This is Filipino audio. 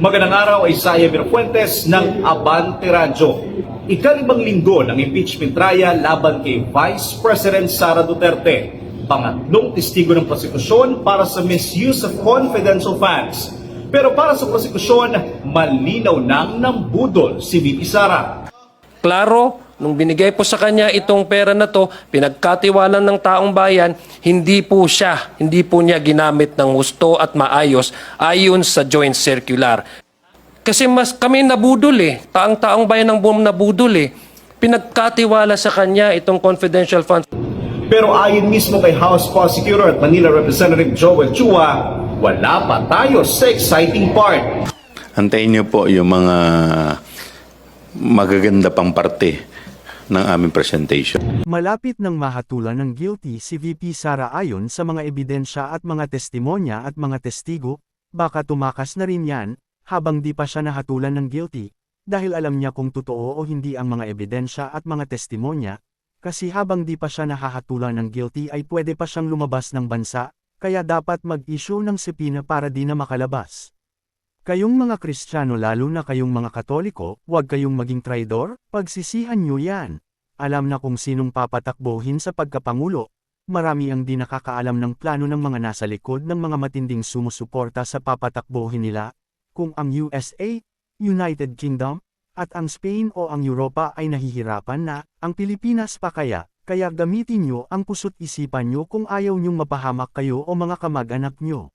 Magandang araw, Isaiah Mirafuentes ng Abante Radyo. Ikalibang linggo ng impeachment trial laban kay Vice President Sara Duterte. Pangatlong testigo ng prosekusyon para sa misuse of confidential funds. Pero para sa prosekusyon, malinaw nang nambudol si VP Sara. Klaro, nung binigay po sa kanya itong pera na to, pinagkatiwalan ng taong bayan, hindi po niya ginamit ng husto at maayos ayon sa joint circular. Kasi mas kami nabudol taong bayan ng buong nabudol Pinagkatiwala sa kanya itong confidential funds. Pero ayon mismo kay House Prosecutor at Manila Representative Joel Chua, wala pa tayo sa exciting part. Antayin niyo po yung mga magaganda pang parte ng aming presentation. Malapit nang mahatulan ng guilty si VP Sara ayon sa mga ebidensya at mga testimonya at mga testigo, baka tumakas na rin yan, habang di pa siya nahatulan ng guilty, dahil alam niya kung totoo o hindi ang mga ebidensya at mga testimonya, kasi habang di pa siya nahahatulan ng guilty ay pwede pa siyang lumabas ng bansa, kaya dapat mag-issue ng subpoena para di na makalabas. Kayong mga Kristiyano lalo na kayong mga Katoliko, huwag kayong maging traidor, pagsisihan nyo yan. Alam na kung sinong papatakbohin sa pagkapangulo, marami ang di nakakaalam ng plano ng mga nasa likod ng mga matinding sumusuporta sa papatakbohin nila, kung ang USA, United Kingdom, at ang Spain o ang Europa ay nahihirapan na, ang Pilipinas pa kaya gamitin nyo ang puso't isipan nyo kung ayaw nyong mapahamak kayo o mga kamag-anak nyo.